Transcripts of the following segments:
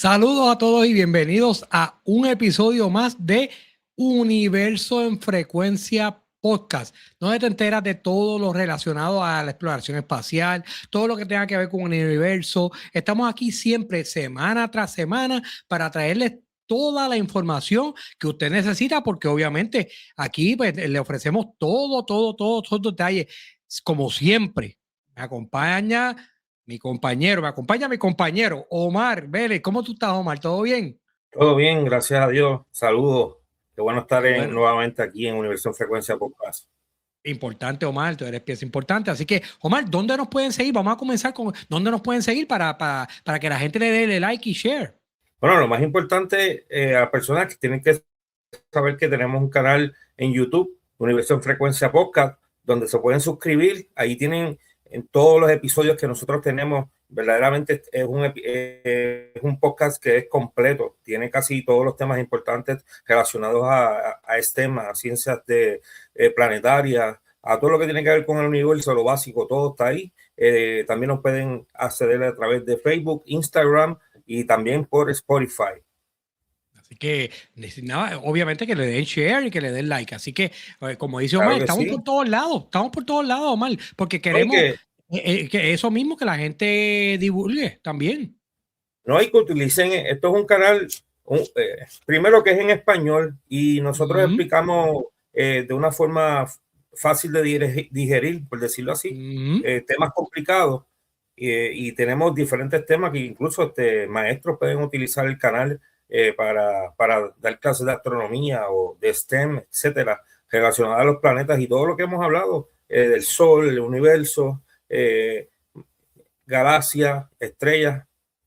Saludos a todos y bienvenidos a un episodio más de Universo en Frecuencia Podcast, donde te enteras de todo lo relacionado a la exploración espacial, todo lo que tenga que ver con el universo. Estamos aquí siempre, semana tras semana, para traerles toda la información que usted necesita, porque obviamente aquí pues, le ofrecemos todos los detalles. Como siempre, me acompaña me acompaña mi compañero Omar Vélez. ¿Cómo tú estás, Omar? ¿Todo bien? Todo bien, gracias a Dios. Saludos. Qué bueno estar Qué bueno. nuevamente aquí en Universo en Frecuencia Podcast. Importante, Omar, tú eres pieza importante. Así que, Omar, ¿dónde nos pueden seguir? Vamos a comenzar con dónde nos pueden seguir para que la gente le dé like y share. Bueno, lo más importante a las personas que tienen que saber que tenemos un canal en YouTube, Universo en Frecuencia Podcast, donde se pueden suscribir. Ahí tienen en todos los episodios que nosotros tenemos. Verdaderamente es un podcast que es completo. Tiene casi todos los temas importantes relacionados a STEM, a ciencias planetarias, a todo lo que tiene que ver con el universo, lo básico, todo está ahí. También nos pueden acceder a través de Facebook, Instagram y también por Spotify. Así que, nada, obviamente que le den share y que le den like. Así que, como dice Omar, Claro que sí. estamos por todos lados, Omar, porque No hay queremos que eso mismo que la gente divulgue también. no hay que utilicen, esto es un canal, primero que es en español y nosotros explicamos de una forma fácil de digerir, por decirlo así, temas complicados y tenemos diferentes temas que incluso maestros pueden utilizar el canal para dar clases de astronomía o de STEM, etcétera, relacionadas a los planetas y todo lo que hemos hablado del Sol, el universo, galaxias, estrellas.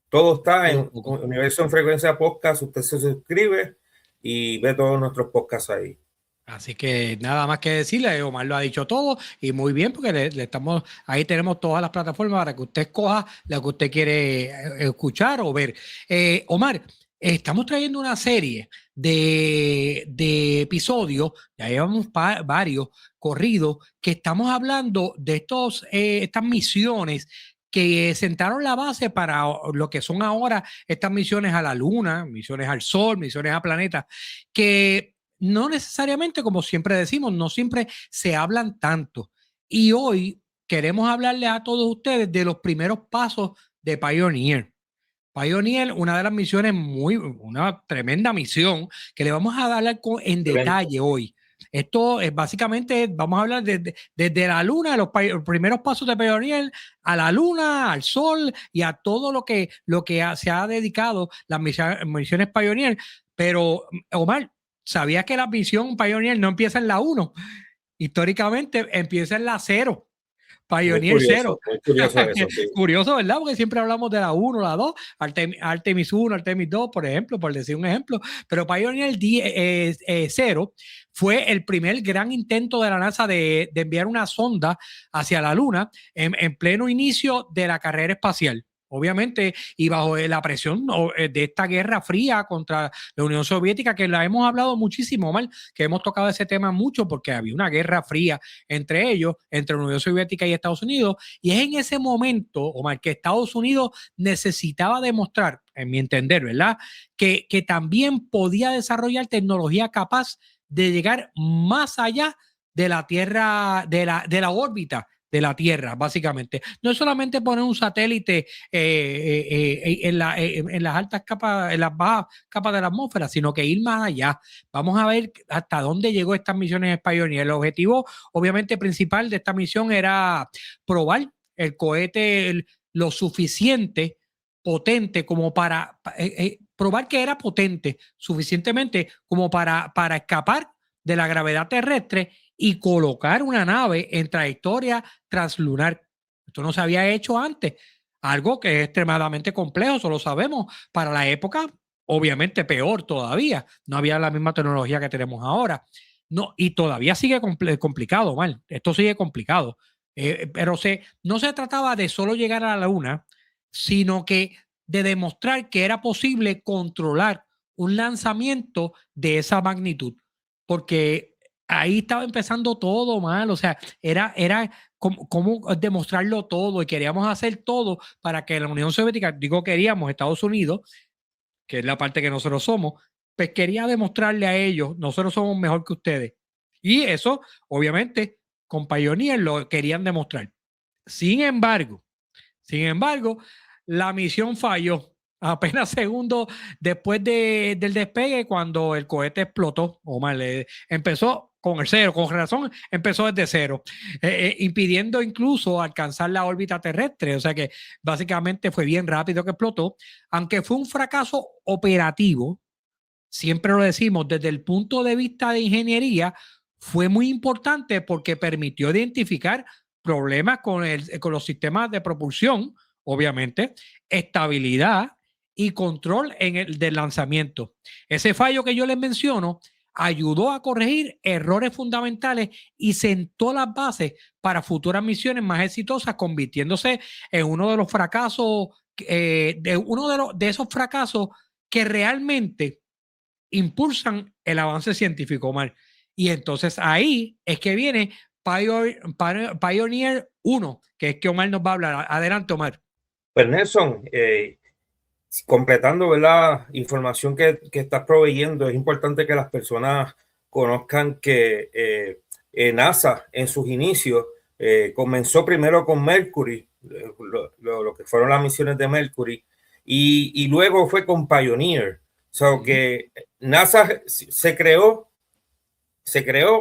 Todo está en Universo en Frecuencia Podcast. Usted se suscribe y ve todos nuestros podcasts ahí. Así que nada más que decirle, Omar lo ha dicho todo y muy bien porque le estamos, ahí tenemos todas las plataformas para que usted escoja lo que usted quiere escuchar o ver. Omar, estamos trayendo una serie de episodios, ya llevamos varios corridos, que estamos hablando de estas misiones que sentaron la base para lo que son ahora estas misiones a la Luna, misiones al Sol, misiones a planetas, que no necesariamente, como siempre decimos, no siempre se hablan tanto. Y hoy queremos hablarle a todos ustedes de los primeros pasos de Pioneer. Pioneer, una de las misiones una tremenda misión que le vamos a dar en detalle hoy. Esto es básicamente, vamos a hablar desde la Luna, los primeros pasos de Pioneer, a la Luna, al Sol y a todo lo que se ha dedicado las misiones Pioneer. Pero, Omar, ¿sabías que la misión Pioneer no empieza en la 1? Históricamente empieza en la 0. Pioneer 0. Muy curioso eso, sí. Curioso, ¿verdad? Porque siempre hablamos de la 1, la 2, Artemis 1, Artemis 2, por ejemplo, por decir un ejemplo. Pero Pioneer 0 fue el primer gran intento de la NASA de enviar una sonda hacia la Luna en pleno inicio de la carrera espacial. Obviamente, y bajo la presión de esta guerra fría contra la Unión Soviética, que la hemos hablado muchísimo, mal, que hemos tocado ese tema mucho porque había una guerra fría entre ellos, entre la Unión Soviética y Estados Unidos, y es en ese momento, Omar, que Estados Unidos necesitaba demostrar, en mi entender, ¿verdad?, que también podía desarrollar tecnología capaz de llegar más allá de la Tierra, de la órbita de la Tierra, básicamente. No es solamente poner un satélite en las altas capas, en las bajas capas de la atmósfera, sino que ir más allá. Vamos a ver hasta dónde llegó estas misiones Pioneer. El objetivo, obviamente, principal de esta misión era probar el cohete lo suficiente potente como para probar que era potente suficientemente como para escapar de la gravedad terrestre y colocar una nave en trayectoria translunar. Esto no se había hecho antes. Algo que es extremadamente complejo, eso lo sabemos. Para la época, obviamente peor todavía. No había la misma tecnología que tenemos ahora. No, y todavía sigue complicado, mal. Esto sigue complicado. Pero no se trataba de solo llegar a la Luna, sino que de demostrar que era posible controlar un lanzamiento de esa magnitud. Porque ahí estaba empezando todo mal, o sea, era como demostrarlo todo y queríamos hacer todo para que la Unión Soviética, digo queríamos, Estados Unidos, que es la parte que nosotros somos, pues quería demostrarle a ellos, nosotros somos mejor que ustedes. Y eso, obviamente, con Pioneer lo querían demostrar. Sin embargo, la misión falló. Apenas segundos después del despegue, cuando el cohete explotó, Omar, empezó con el cero, con razón, empezó desde cero, impidiendo incluso alcanzar la órbita terrestre. O sea que básicamente fue bien rápido que explotó, aunque fue un fracaso operativo. Siempre lo decimos, desde el punto de vista de ingeniería, fue muy importante porque permitió identificar problemas con los sistemas de propulsión, obviamente, estabilidad y control del lanzamiento. Ese fallo que yo les menciono ayudó a corregir errores fundamentales y sentó las bases para futuras misiones más exitosas, convirtiéndose en uno de los fracasos, de esos fracasos que realmente impulsan el avance científico, Omar. Y entonces ahí es que viene Pioneer 1, que es que Omar nos va a hablar. Adelante, Omar. Pues Nelson, completando, ¿verdad? Información que estás proveyendo, es importante que las personas conozcan que NASA en sus inicios comenzó primero con Mercury, lo que fueron las misiones de Mercury, y luego fue con Pioneer. So que NASA se creó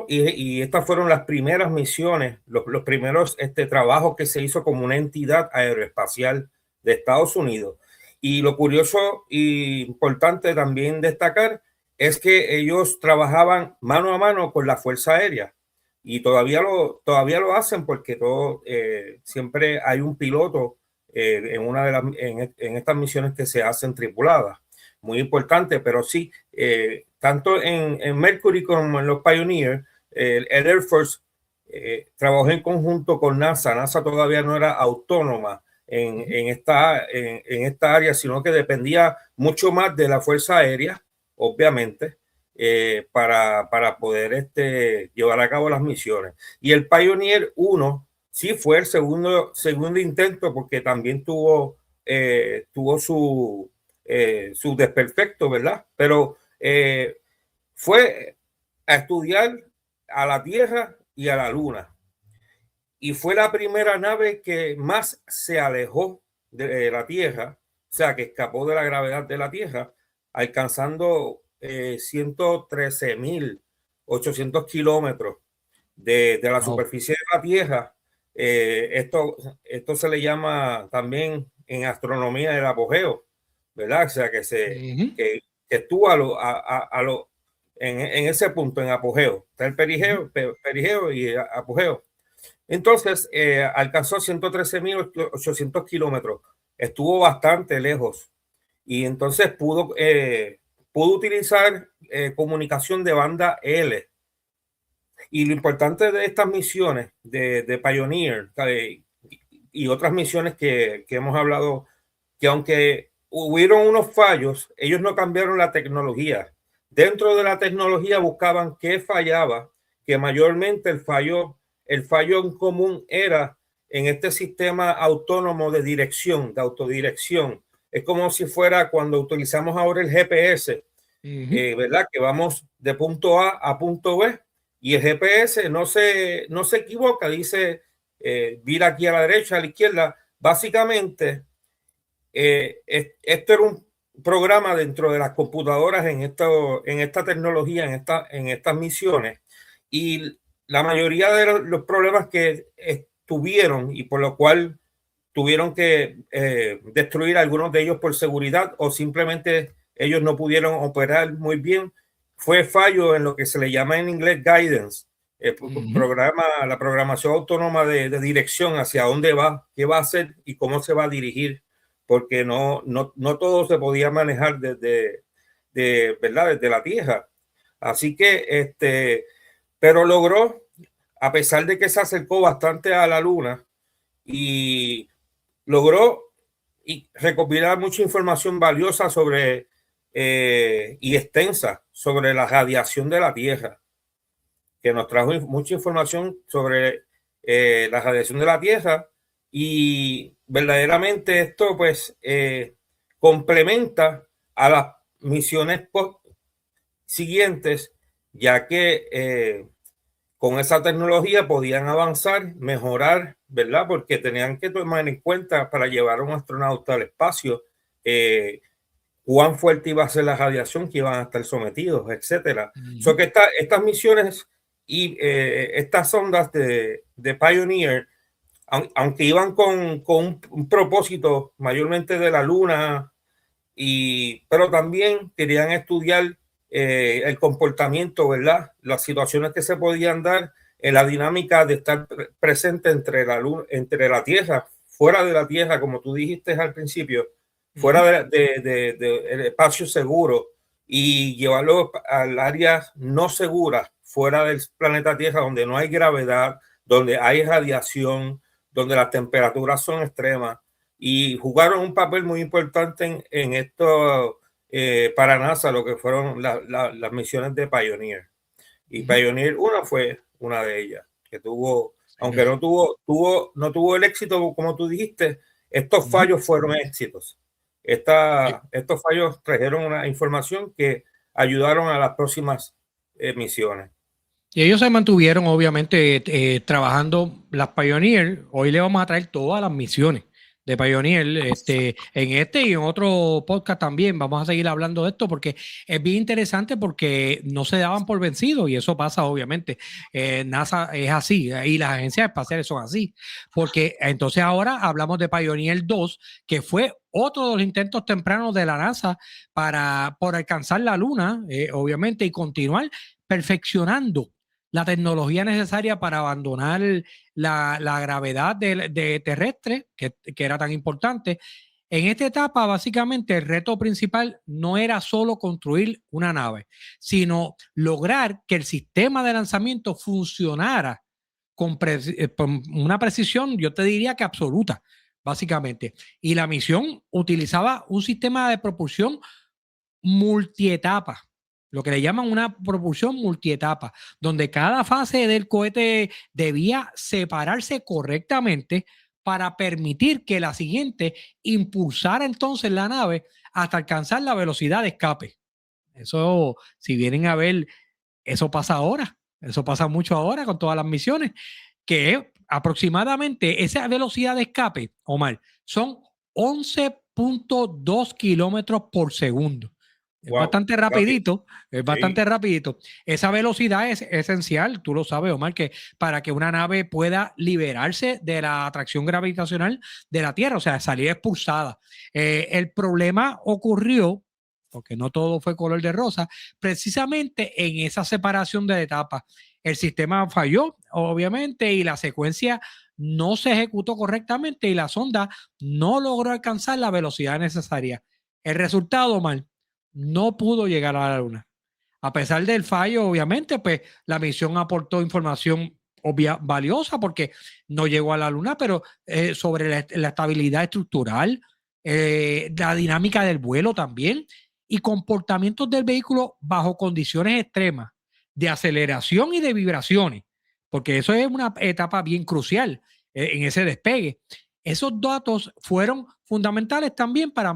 y estas fueron las primeras misiones, los primeros trabajos que se hizo como una entidad aeroespacial de Estados Unidos. Y lo curioso e importante también destacar es que ellos trabajaban mano a mano con la Fuerza Aérea y todavía lo hacen porque siempre hay un piloto en estas misiones que se hacen tripuladas. Muy importante, pero sí, tanto en Mercury como en los Pioneer, el Air Force trabajó en conjunto con NASA. NASA todavía no era autónoma en esta área, sino que dependía mucho más de la Fuerza Aérea, obviamente, para poder llevar a cabo las misiones. Y el Pioneer 1 sí fue el segundo intento, porque también tuvo su desperfecto, ¿verdad? Pero fue a estudiar a la Tierra y a la Luna. Y fue la primera nave que más se alejó de la Tierra, o sea, que escapó de la gravedad de la Tierra, alcanzando 113.800 kilómetros de la superficie de la Tierra. Esto se le llama también en astronomía el apogeo, ¿verdad? O sea, que estuvo en ese punto, en apogeo. Está el perigeo y apogeo. Entonces, alcanzó 113.800 kilómetros. Estuvo bastante lejos. Y entonces pudo utilizar comunicación de banda L. Y lo importante de estas misiones de Pioneer y otras misiones que hemos hablado, que aunque hubieron unos fallos, ellos no cambiaron la tecnología. Dentro de la tecnología buscaban qué fallaba, que mayormente el fallo en común era en este sistema autónomo de dirección, de autodirección. Es como si fuera cuando utilizamos ahora el GPS, ¿verdad? Que vamos de punto A a punto B y el GPS no se equivoca, dice vira aquí a la derecha, a la izquierda. Básicamente, esto era un programa dentro de las computadoras en esta tecnología, en estas misiones, y la mayoría de los problemas que tuvieron y por lo cual tuvieron que destruir algunos de ellos por seguridad o simplemente ellos no pudieron operar muy bien, fue fallo en lo que se le llama en inglés guidance, la programación autónoma de dirección hacia dónde va, qué va a hacer y cómo se va a dirigir, porque no todo se podía manejar ¿verdad? Desde la Tierra. Así que, pero logró, a pesar de que se acercó bastante a la Luna y logró recopilar mucha información valiosa y extensa sobre la radiación de la Tierra, que nos trajo mucha información sobre la radiación de la Tierra, y verdaderamente esto pues complementa a misiones siguientes, ya que con esa tecnología podían avanzar, mejorar, ¿verdad? Porque tenían que tomar en cuenta para llevar a un astronauta al espacio cuán fuerte iba a ser la radiación que iban a estar sometidos, etcétera. So que estas misiones y estas sondas de Pioneer, aunque iban con un propósito mayormente de la Luna, pero también querían estudiar el comportamiento, ¿verdad? Las situaciones que se podían dar en la dinámica de estar presente entre la Luna, entre la Tierra, fuera de la Tierra, como tú dijiste al principio, fuera del espacio seguro, y llevarlo al área no segura, fuera del planeta Tierra, donde no hay gravedad, donde hay radiación, donde las temperaturas son extremas, y jugaron un papel muy importante en esto para NASA, lo que fueron las misiones de Pioneer. Y Pioneer 1 fue una de ellas, que tuvo, aunque no tuvo el éxito, como tú dijiste, estos fallos fueron éxitos. Estos fallos trajeron una información que ayudaron a las próximas misiones. Y ellos se mantuvieron, obviamente, trabajando las Pioneer. Hoy le vamos a traer todas las misiones de Pioneer, en y en otro podcast también. Vamos a seguir hablando de esto porque es bien interesante, porque no se daban por vencidos, y eso pasa, obviamente. NASA es así y las agencias espaciales son así, porque entonces ahora hablamos de Pioneer 2, que fue otro de los intentos tempranos de la NASA por alcanzar la Luna, obviamente, y continuar perfeccionando la tecnología necesaria para abandonar la gravedad de terrestre, que era tan importante. En esta etapa, básicamente, el reto principal no era solo construir una nave, sino lograr que el sistema de lanzamiento funcionara con una precisión, yo te diría que absoluta, básicamente. Y la misión utilizaba un sistema de propulsión multietapa, lo que le llaman una propulsión multietapa, donde cada fase del cohete debía separarse correctamente para permitir que la siguiente impulsara entonces la nave hasta alcanzar la velocidad de escape. Eso, si vienen a ver, eso pasa ahora, eso pasa mucho ahora con todas las misiones, que aproximadamente esa velocidad de escape, Omar, son 11.2 kilómetros por segundo. Es bastante rapidito, es bastante rapidito. Esa velocidad es esencial, tú lo sabes, Omar, que para que una nave pueda liberarse de la atracción gravitacional de la Tierra, o sea, salir expulsada. El problema ocurrió, porque no todo fue color de rosa, precisamente en esa separación de etapas. El sistema falló, obviamente, y la secuencia no se ejecutó correctamente y la sonda no logró alcanzar la velocidad necesaria. El resultado, Omar, no pudo llegar a la Luna. A pesar del fallo, obviamente, pues la misión aportó información valiosa, porque no llegó a la Luna, pero sobre la estabilidad estructural, la dinámica del vuelo también, y comportamientos del vehículo bajo condiciones extremas de aceleración y de vibraciones, porque eso es una etapa bien crucial en ese despegue. Esos datos fueron fundamentales también para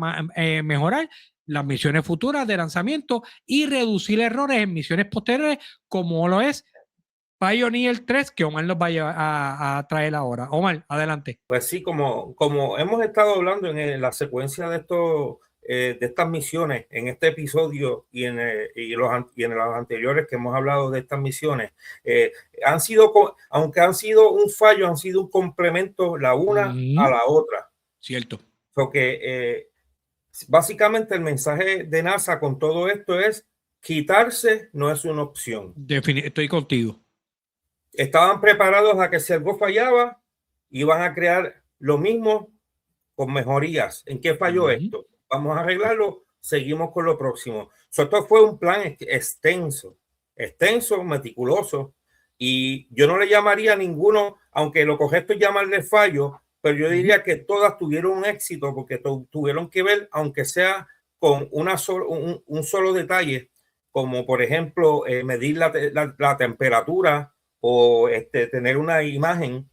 mejorar las misiones futuras de lanzamiento y reducir errores en misiones posteriores, como lo es Pioneer 3, que Omar nos va a traer ahora. Omar, adelante. Pues sí, como hemos estado hablando en la secuencia de estas misiones, en este episodio y en los anteriores que hemos hablado de estas misiones, aunque han sido un fallo, han sido un complemento la una a la otra. Cierto. Porque básicamente el mensaje de NASA con todo esto es: quitarse no es una opción. Estoy contigo. Estaban preparados a que si algo fallaba, iban a crear lo mismo con mejorías. ¿En qué falló esto? Vamos a arreglarlo, seguimos con lo próximo. Esto fue un plan extenso, meticuloso, y yo no le llamaría a ninguno, aunque lo correcto es llamarle fallo, pero yo diría que todas tuvieron un éxito, porque tuvieron que ver, aunque sea con un solo detalle, como por ejemplo medir la temperatura o tener una imagen.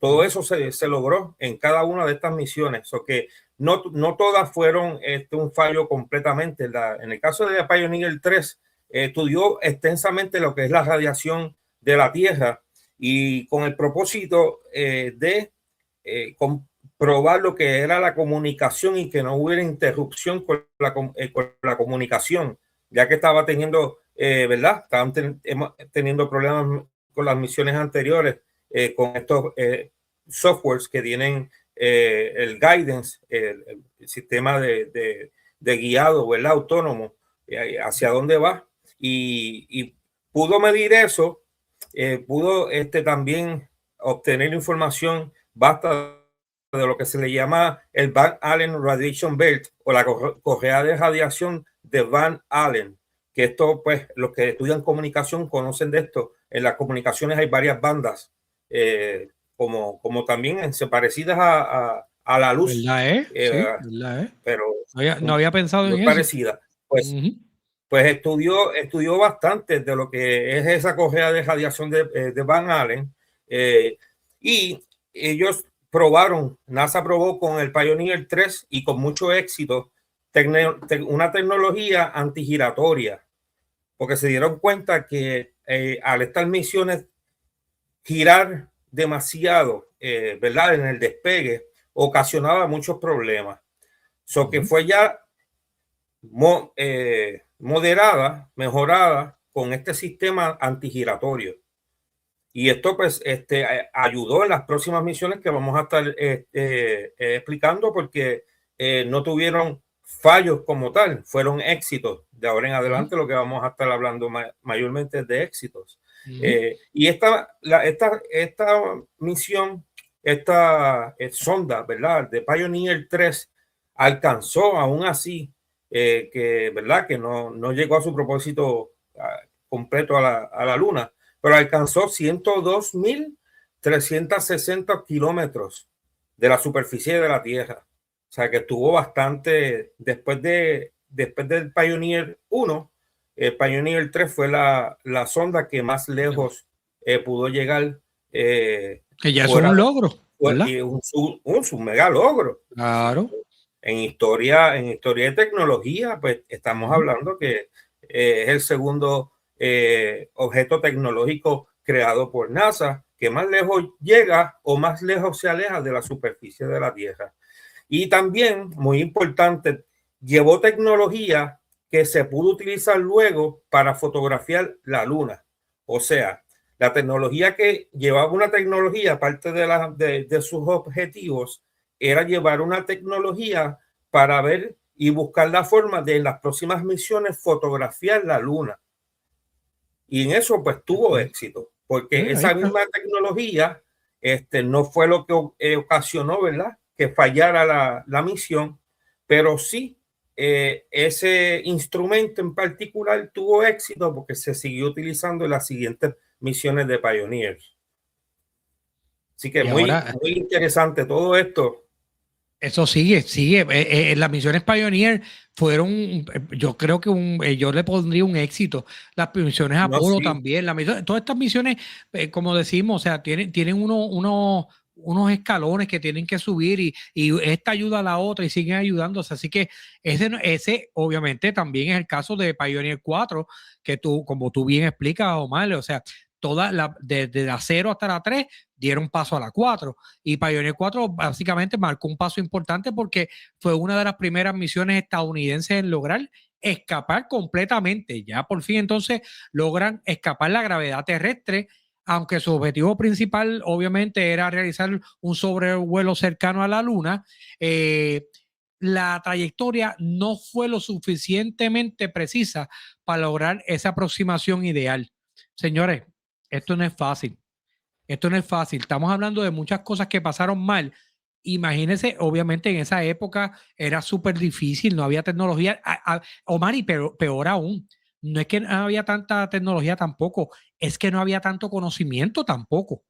Todo eso se logró en cada una de estas misiones, o que no todas fueron un fallo completamente. En el caso de Pioneer 3, estudió extensamente lo que es la radiación de la Tierra y con el propósito de comprobar lo que era la comunicación y que no hubiera interrupción con la comunicación, ya que estaba teniendo, ¿verdad? Estaban teniendo problemas con las misiones anteriores, con estos softwares que tienen el guidance, el sistema de guiado, ¿verdad? Autónomo, hacia dónde va. Y pudo medir eso, pudo también obtener información basta de lo que se le llama el Van Allen Radiation Belt o la correa de radiación de Van Allen, que esto, pues, los que estudian comunicación conocen de esto. En las comunicaciones hay varias bandas, como también parecidas a la luz. ¿Verdad, sí, ¿verdad, pero no había pensado en eso. Parecida. Pues, pues estudió bastante de lo que es esa correa de radiación de Van Allen, y ellos probaron, NASA probó con el Pioneer 3 y con mucho éxito una tecnología antigiratoria, porque se dieron cuenta que al estas misiones girar demasiado, ¿verdad? En el despegue ocasionaba muchos problemas. So que fue ya moderada, mejorada con este sistema antigiratorio. Y esto, pues, ayudó en las próximas misiones que vamos a estar explicando, porque no tuvieron fallos como tal, fueron éxitos. De ahora en adelante lo que vamos a estar hablando mayormente es de éxitos. Y esta misión, esta sonda, ¿verdad? De Pioneer 3 alcanzó aún así, ¿verdad? Que no llegó a su propósito completo a la Luna, pero alcanzó 102.360 kilómetros de la superficie de la Tierra. O sea que estuvo bastante, después del Pioneer 1, el Pioneer 3 fue la sonda que más lejos pudo llegar. Que ya es un logro, ¿verdad? Y un mega logro. Claro. En historia de tecnología, pues estamos hablando que es el segundo objeto tecnológico creado por NASA que más lejos llega o más lejos se aleja de la superficie de la Tierra. Y también, muy importante, llevó tecnología que se pudo utilizar luego para fotografiar la Luna. O sea, la tecnología que llevaba una tecnología, aparte de sus objetivos, era llevar una tecnología para ver y buscar la forma de en las próximas misiones fotografiar la Luna. Y en eso pues tuvo éxito, porque esa misma tecnología no fue lo que ocasionó, ¿verdad?, que fallara la misión, pero sí ese instrumento en particular tuvo éxito porque se siguió utilizando en las siguientes misiones de Pioneer. Así que muy interesante todo esto. Eso sigue. Las misiones Pioneer fueron, yo creo que yo le pondría un éxito. Las misiones Apolo también. Todas estas misiones, como decimos, o sea, tienen unos escalones que tienen que subir y esta ayuda a la otra y siguen ayudándose. Así que ese obviamente también es el caso de Pioneer 4, que como tú bien explicas, Omar, o sea, desde la 0 hasta la 3 dieron paso a la 4, y Pioneer 4 básicamente marcó un paso importante porque fue una de las primeras misiones estadounidenses en lograr escapar completamente. Ya por fin entonces logran escapar la gravedad terrestre, aunque su objetivo principal obviamente era realizar un sobrevuelo cercano a la Luna. La trayectoria no fue lo suficientemente precisa para lograr esa aproximación ideal. Señores, esto no es fácil. Esto no es fácil. Estamos hablando de muchas cosas que pasaron mal. Imagínense, obviamente en esa época era súper difícil, no había tecnología. Omar, y peor aún, no es que no había tanta tecnología tampoco, es que no había tanto conocimiento tampoco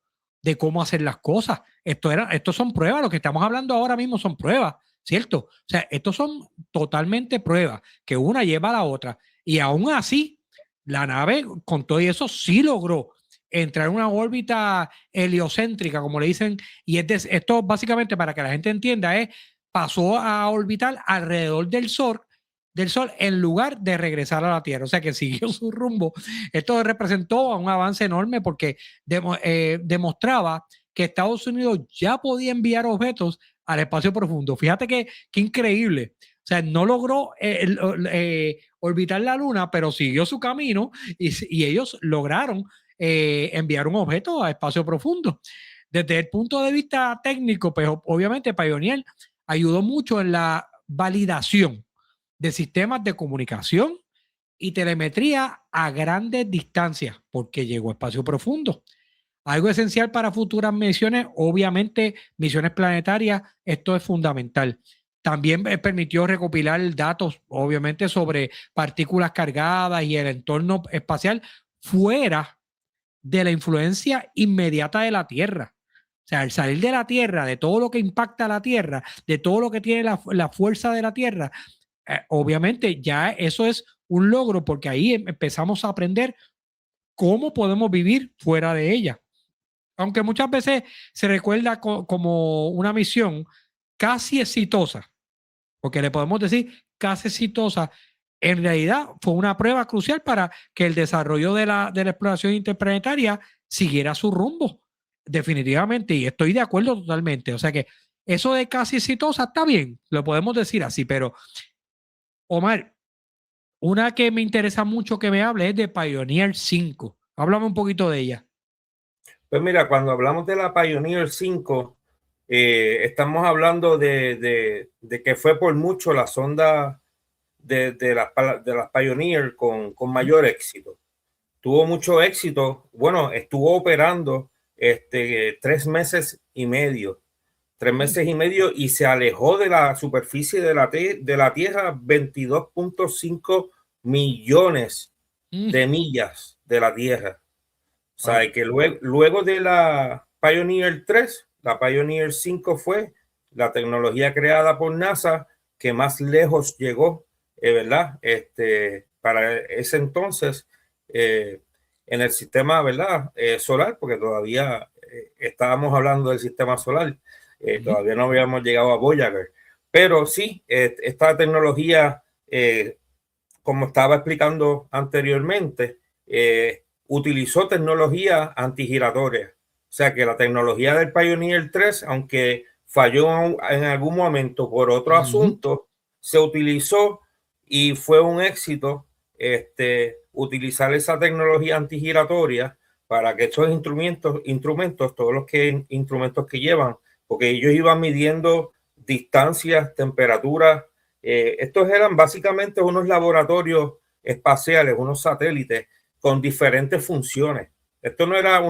de cómo hacer las cosas. Esto son pruebas, lo que estamos hablando ahora mismo son pruebas, ¿cierto? O sea, estos son totalmente pruebas, que una lleva a la otra. Y aún así, la nave con todo eso sí logró entrar en una órbita heliocéntrica, como le dicen, y esto básicamente, para que la gente entienda, pasó a orbitar alrededor del Sol en lugar de regresar a la Tierra, o sea que siguió su rumbo. Esto representó un avance enorme porque demostraba que Estados Unidos ya podía enviar objetos al espacio profundo. Fíjate que increíble. O sea, no logró orbitar la Luna, pero siguió su camino y ellos lograron enviar un objeto a espacio profundo. Desde el punto de vista técnico, pues obviamente Pioneer ayudó mucho en la validación de sistemas de comunicación y telemetría a grandes distancias, porque llegó a espacio profundo. Algo esencial para futuras misiones, obviamente misiones planetarias, esto es fundamental. También permitió recopilar datos, obviamente, sobre partículas cargadas y el entorno espacial fuera de la influencia inmediata de la Tierra. O sea, al salir de la Tierra, de todo lo que impacta a la Tierra, de todo lo que tiene la fuerza de la Tierra, obviamente ya eso es un logro porque ahí empezamos a aprender cómo podemos vivir fuera de ella. Aunque muchas veces se recuerda como una misión casi exitosa, porque le podemos decir casi exitosa, en realidad fue una prueba crucial para que el desarrollo de la exploración interplanetaria siguiera su rumbo, definitivamente, y estoy de acuerdo totalmente. O sea que eso de casi exitosa está bien, lo podemos decir así, pero Omar, una que me interesa mucho que me hable es de Pioneer 5. Háblame un poquito de ella. Pues mira, cuando hablamos de la Pioneer 5, estamos hablando de que fue por mucho la sonda de las Pioneer con mayor éxito. Tuvo mucho éxito. Bueno, estuvo operando 3 meses y medio. 3 meses y medio y se alejó de la superficie de la Tierra 22.5 millones de millas de la Tierra. O sea, que luego de la Pioneer 3, la Pioneer 5 fue la tecnología creada por NASA que más lejos llegó, ¿verdad? Para ese entonces, en el sistema, ¿verdad? Solar, porque todavía estábamos hablando del sistema solar, todavía no habíamos llegado a Voyager. Pero sí, esta tecnología, como estaba explicando anteriormente, utilizó tecnología antigiratoria. O sea que la tecnología del Pioneer 3, aunque falló en algún momento por otro asunto, se utilizó y fue un éxito utilizar esa tecnología antigiratoria para que estos instrumentos, todos los instrumentos que llevan, porque ellos iban midiendo distancias, temperaturas. Estos eran básicamente unos laboratorios espaciales, unos satélites con diferentes funciones. Esto no era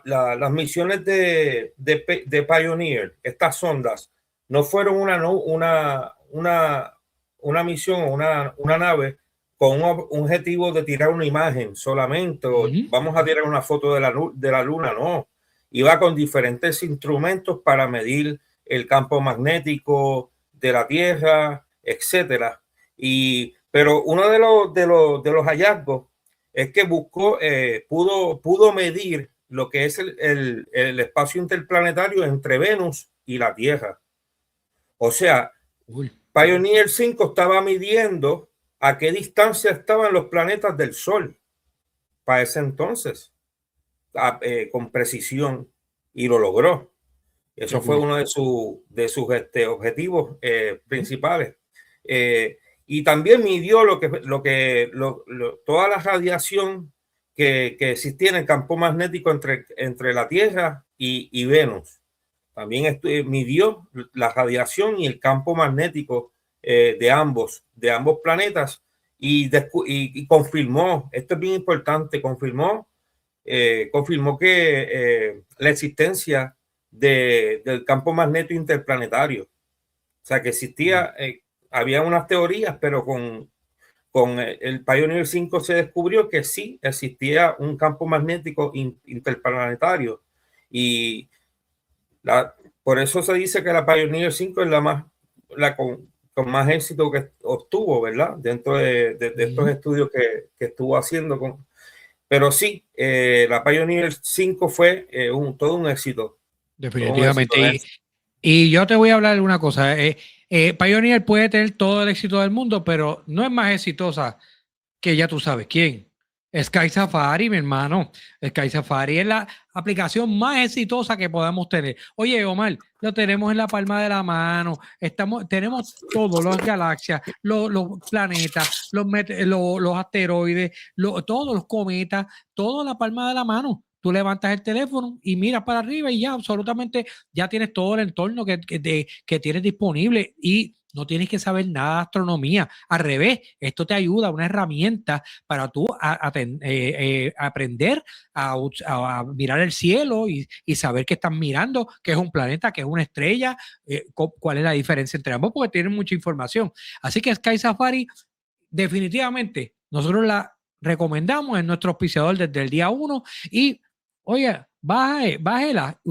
las misiones de Pioneer, estas sondas, no fueron una misión o una nave con un objetivo de tirar una imagen solamente, o vamos a tirar una foto de la luna, no. Iba con diferentes instrumentos para medir el campo magnético de la Tierra, etcétera. Pero uno de los hallazgos es que pudo medir lo que es el espacio interplanetario entre Venus y la Tierra. O sea, Pioneer 5 estaba midiendo a qué distancia estaban los planetas del Sol para ese entonces, con precisión, y lo logró. Eso fue uno de sus objetivos principales. Y también midió toda la radiación que existía en el campo magnético entre la Tierra y Venus. También midió la radiación y el campo magnético de ambos planetas y confirmó, esto es bien importante, confirmó que la existencia del campo magnético interplanetario. O sea, que existía, había unas teorías, pero con el Pioneer 5 se descubrió que sí existía un campo magnético interplanetario. Y por eso se dice que la Pioneer 5 es la con más éxito que obtuvo, ¿verdad? Dentro de estos estudios que estuvo haciendo Pero sí, la Pioneer 5 fue todo un éxito. Definitivamente. Y yo te voy a hablar de una cosa. Pioneer puede tener todo el éxito del mundo, pero no es más exitosa que ya tú sabes quién. Sky Safari, mi hermano. Sky Safari es la aplicación más exitosa que podemos tener. Oye, Omar, lo tenemos en la palma de la mano. Tenemos todos las galaxias, los planetas, los asteroides, todos los cometas, todo en la palma de la mano. Tú levantas el teléfono y miras para arriba y ya absolutamente ya tienes todo el entorno que tienes disponible y no tienes que saber nada de astronomía. Al revés, esto te ayuda, una herramienta para tú aprender a mirar el cielo y saber que estás mirando, que es un planeta, que es una estrella, cuál es la diferencia entre ambos, porque tienen mucha información. Así que Sky Safari, definitivamente, nosotros la recomendamos en nuestro auspiciador desde el día 1 y, oye, bájela,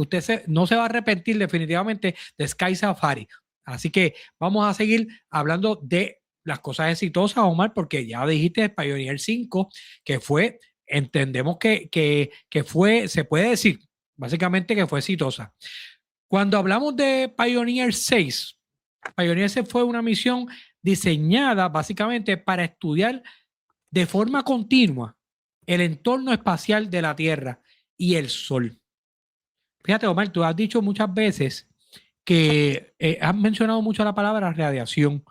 no se va a arrepentir definitivamente de Sky Safari. Así que vamos a seguir hablando de las cosas exitosas, Omar, porque ya dijiste Pioneer 5, que fue, entendemos que fue, se puede decir básicamente que fue exitosa. Cuando hablamos de Pioneer 6, Pioneer 6 fue una misión diseñada básicamente para estudiar de forma continua el entorno espacial de la Tierra y el Sol. Fíjate, Omar, tú has dicho muchas veces que has mencionado mucho la palabra radiación.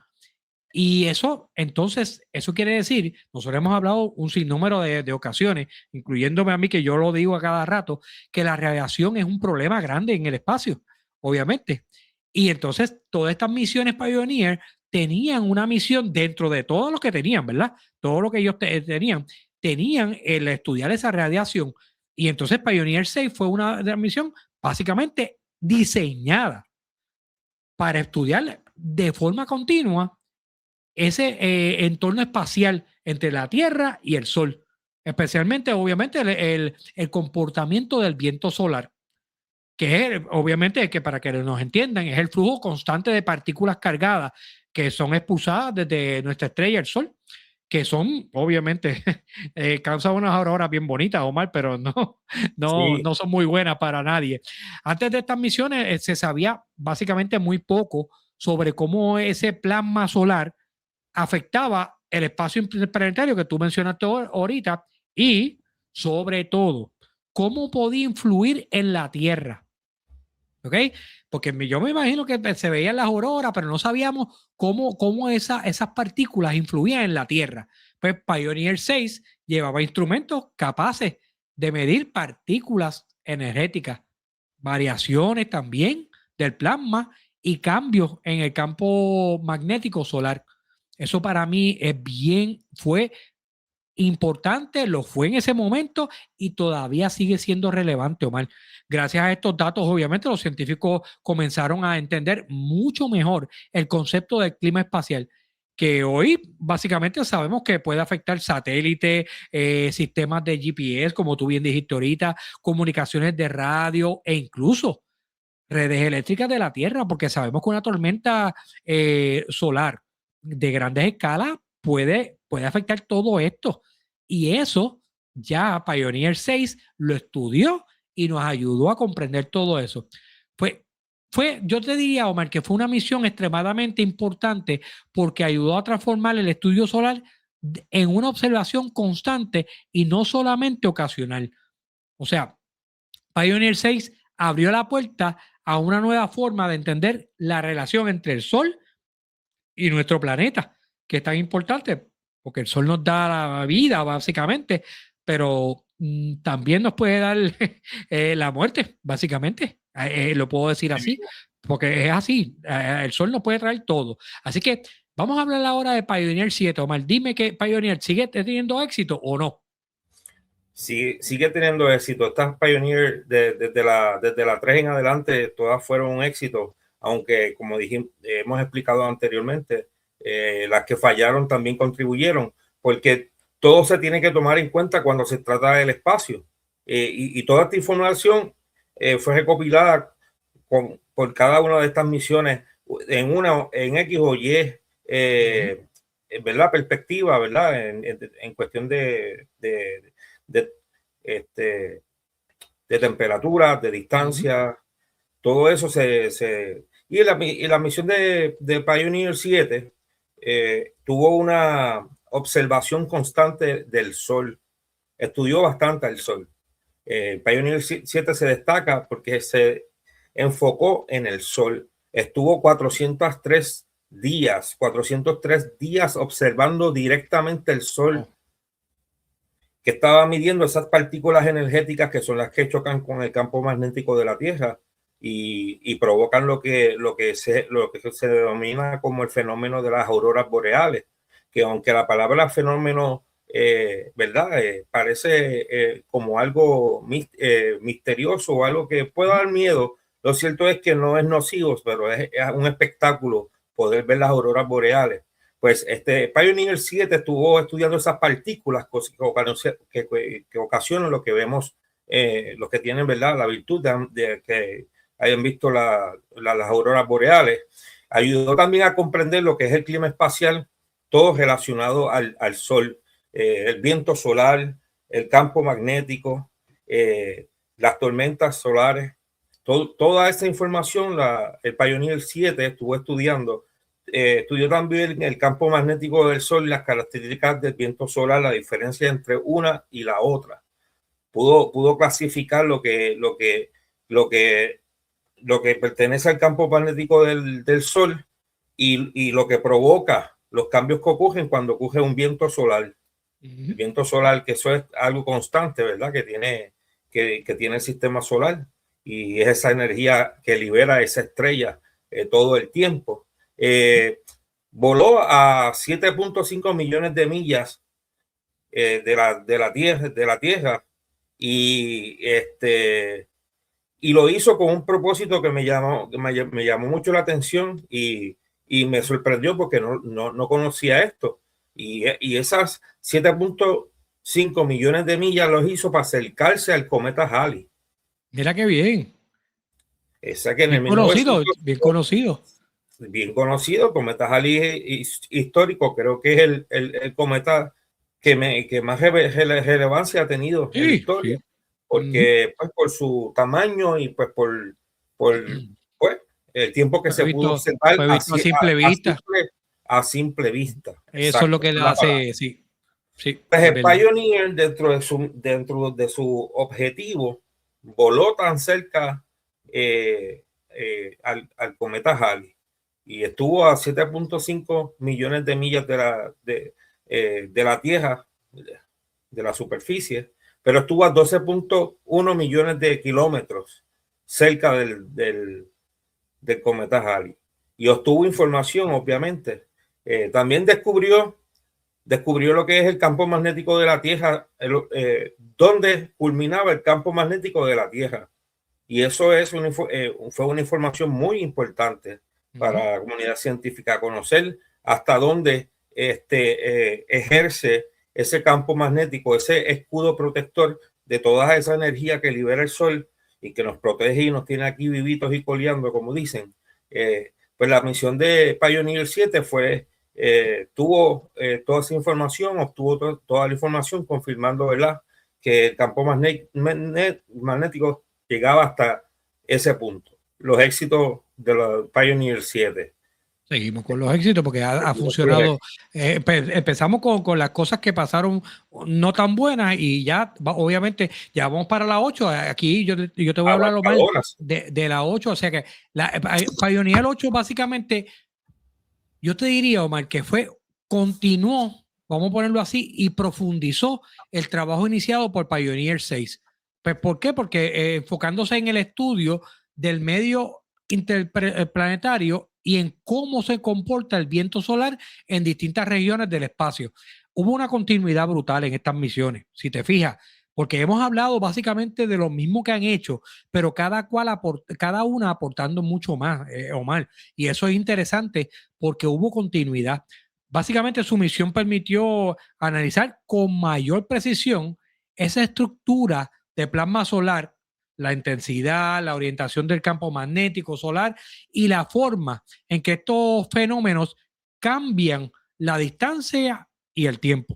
Y eso, entonces, eso quiere decir, nosotros hemos hablado un sinnúmero de ocasiones, incluyéndome a mí, que yo lo digo a cada rato, que la radiación es un problema grande en el espacio, obviamente. Y entonces, todas estas misiones Pioneer tenían una misión dentro de todo lo que tenían, ¿verdad? Todo lo que ellos tenían el estudiar esa radiación. Y entonces Pioneer 6 fue una de las misiones básicamente diseñada para estudiar de forma continua ese entorno espacial entre la Tierra y el Sol, especialmente, obviamente, el comportamiento del viento solar, que es, obviamente, que para que nos entiendan, es el flujo constante de partículas cargadas que son expulsadas desde nuestra estrella, el Sol, que son, obviamente, causan unas auroras bien bonitas, Omar, pero no son muy buenas para nadie. Antes de estas misiones se sabía básicamente muy poco sobre cómo ese plasma solar afectaba el espacio interplanetario que tú mencionaste ahorita y, sobre todo, cómo podía influir en la Tierra. ¿Ok? Porque yo me imagino que se veían las auroras, pero no sabíamos cómo esas partículas influían en la Tierra. Pues Pioneer 6 llevaba instrumentos capaces de medir partículas energéticas, variaciones también del plasma y cambios en el campo magnético solar. Eso para mí fue importante, lo fue en ese momento y todavía sigue siendo relevante, Omar. Gracias a estos datos, obviamente, los científicos comenzaron a entender mucho mejor el concepto del clima espacial, que hoy básicamente sabemos que puede afectar satélites, sistemas de GPS, como tú bien dijiste ahorita, comunicaciones de radio e incluso redes eléctricas de la Tierra, porque sabemos que una tormenta solar de grandes escalas puede afectar todo esto. Y eso ya Pioneer 6 lo estudió y nos ayudó a comprender todo eso. Yo te diría, Omar, que fue una misión extremadamente importante porque ayudó a transformar el estudio solar en una observación constante y no solamente ocasional. O sea, Pioneer 6 abrió la puerta a una nueva forma de entender la relación entre el Sol y nuestro planeta, que es tan importante, porque el Sol nos da la vida, básicamente, pero también nos puede dar la muerte, básicamente. Lo puedo decir así, porque es así. El Sol nos puede traer todo. Así que vamos a hablar ahora de Pioneer 7. Omar, dime que Pioneer sigue teniendo éxito o no. Sigue teniendo éxito. Estas Pioneer desde la 3 en adelante, todas fueron un éxito, aunque como dijimos, hemos explicado anteriormente, las que fallaron también contribuyeron, porque todo se tiene que tomar en cuenta cuando se trata del espacio. Y toda esta información fue recopilada por cada una de estas misiones en X o Y, ¿verdad? Perspectiva, ¿verdad? En cuestión de de temperatura, de distancia, todo eso y la misión de Pioneer 7 tuvo una observación constante del Sol, estudió bastante el Sol. Pioneer 7 se destaca porque se enfocó en el Sol, estuvo 403 días observando directamente el Sol, que estaba midiendo esas partículas energéticas que son las que chocan con el campo magnético de la Tierra y provocan lo que se denomina como el fenómeno de las auroras boreales, que aunque la palabra fenómeno ¿verdad? Parece como algo misterioso o algo que puede dar miedo, lo cierto es que no es nocivo, pero es un espectáculo poder ver las auroras boreales. Pues Pioneer 7 estuvo estudiando esas partículas que ocasionan lo que vemos, los que tienen, ¿verdad?, la virtud de que hayan visto las auroras boreales. Ayudó también a comprender lo que es el clima espacial, todo relacionado al Sol, el viento solar, el campo magnético, las tormentas solares. Toda esa información el Pioneer 7 estuvo estudiando. Estudió también el campo magnético del Sol y las características del viento solar, la diferencia entre una y la otra. Pudo clasificar lo que pertenece al campo magnético del Sol y lo que provoca los cambios que ocurren cuando ocurre un viento solar. El viento solar, que eso es algo constante, ¿verdad? Que tiene el sistema solar, y es esa energía que libera esa estrella todo el tiempo. Voló a 7.5 millones de millas de la Tierra y lo hizo con un propósito que me llamó mucho la atención y me sorprendió porque no conocía esto. Y esas 7.5 millones de millas los hizo para acercarse al cometa Halley. Mira qué bien. Esa que bien conocido, bien conocido, cometa Halley histórico, creo que es el cometa que más relevancia ha tenido en la historia, porque pues por su tamaño y pues por el tiempo que se pudo observar a simple vista. Eso exacto, es lo que le hace, sí. Pues el Pioneer, dentro de su objetivo, voló tan cerca al cometa Halley y estuvo a 7.5 millones de millas de la Tierra, de la superficie, pero estuvo a 12.1 millones de kilómetros cerca del cometa Halley y obtuvo información, obviamente. También descubrió lo que es el campo magnético de la Tierra, donde culminaba el campo magnético de la Tierra. Y eso fue una información muy importante para la comunidad científica, conocer hasta dónde ejerce ese campo magnético, ese escudo protector de toda esa energía que libera el Sol y que nos protege y nos tiene aquí vivitos y coleando, como dicen. Pues la misión de Pioneer 7 tuvo toda esa información, obtuvo toda la información confirmando, ¿verdad?, que el campo magnético llegaba hasta ese punto. Los éxitos de la Pioneer 7. Seguimos con los éxitos porque ha funcionado. Empezamos con las cosas que pasaron no tan buenas y ya, obviamente, ya vamos para la 8. Aquí yo te voy a hablar mal de la 8. O sea que la Pioneer 8 básicamente, yo te diría, Omar, que continuó, vamos a ponerlo así, y profundizó el trabajo iniciado por Pioneer 6. Pues, ¿por qué? Porque enfocándose en el estudio del medio interplanetario y en cómo se comporta el viento solar en distintas regiones del espacio. Hubo una continuidad brutal en estas misiones, si te fijas, porque hemos hablado básicamente de lo mismo que han hecho, pero cada una aportando mucho más, Omar. Y eso es interesante porque hubo continuidad. Básicamente su misión permitió analizar con mayor precisión esa estructura de plasma solar, la intensidad, la orientación del campo magnético solar y la forma en que estos fenómenos cambian la distancia y el tiempo.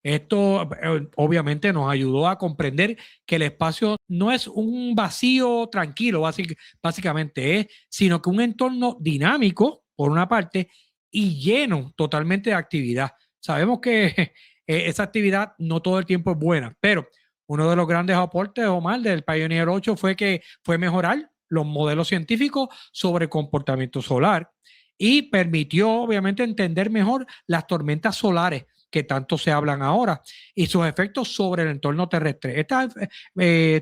Esto obviamente nos ayudó a comprender que el espacio no es un vacío tranquilo, básicamente es, sino que un entorno dinámico, por una parte, y lleno totalmente de actividad. Sabemos que esa actividad no todo el tiempo es buena, pero uno de los grandes aportes, Omar, del Pioneer 8 fue mejorar los modelos científicos sobre comportamiento solar y permitió, obviamente, entender mejor las tormentas solares que tanto se hablan ahora y sus efectos sobre el entorno terrestre. Estas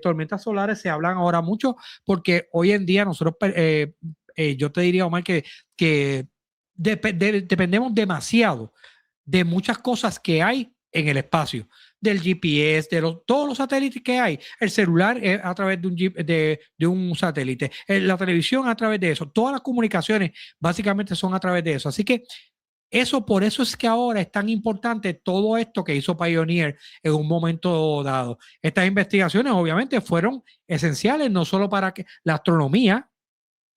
tormentas solares se hablan ahora mucho porque hoy en día nosotros, yo te diría, Omar, que dependemos demasiado de muchas cosas que hay en el espacio, del GPS, todos los satélites que hay, el celular a través de un satélite, la televisión a través de eso, todas las comunicaciones básicamente son a través de eso. Así que por eso es que ahora es tan importante todo esto que hizo Pioneer en un momento dado. Estas investigaciones obviamente fueron esenciales no solo para la astronomía,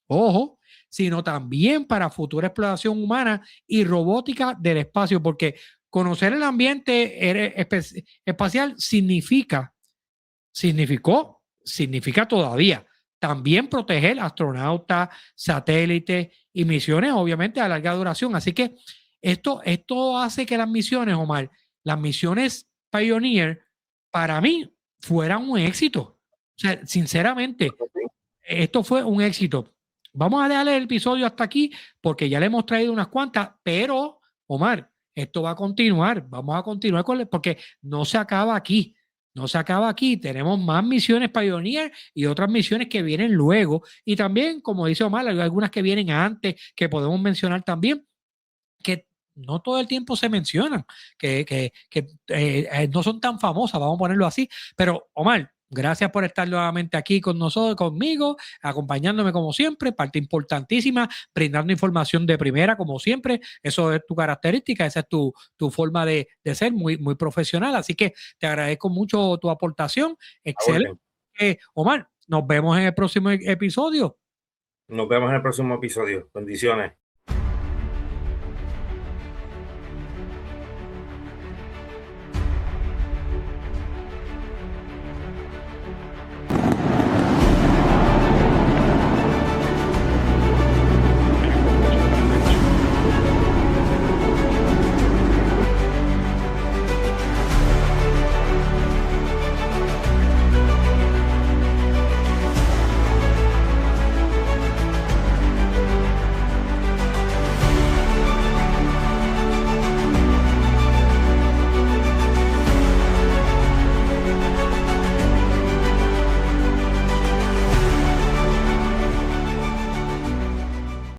ojo, sino también para futura exploración humana y robótica del espacio, porque conocer el ambiente espacial significa todavía también proteger astronautas, satélites y misiones, obviamente, a larga duración. Así que esto hace que las misiones, Omar, las misiones Pioneer, para mí, fueran un éxito. O sea, sinceramente, esto fue un éxito. Vamos a dejarle el episodio hasta aquí porque ya le hemos traído unas cuantas, pero, Omar, esto va a continuar. Vamos a continuar porque no se acaba aquí. No se acaba aquí. Tenemos más misiones Pioneer y otras misiones que vienen luego. Y también, como dice Omar, hay algunas que vienen antes que podemos mencionar también, que no todo el tiempo se mencionan, que no son tan famosas, vamos a ponerlo así. Pero, Omar, gracias por estar nuevamente aquí con nosotros, conmigo, acompañándome como siempre, parte importantísima, brindando información de primera como siempre. Eso es tu característica, esa es tu forma de ser, muy, muy profesional. Así que te agradezco mucho tu aportación. Excelente. Omar, nos vemos en el próximo episodio. Nos vemos en el próximo episodio. Bendiciones.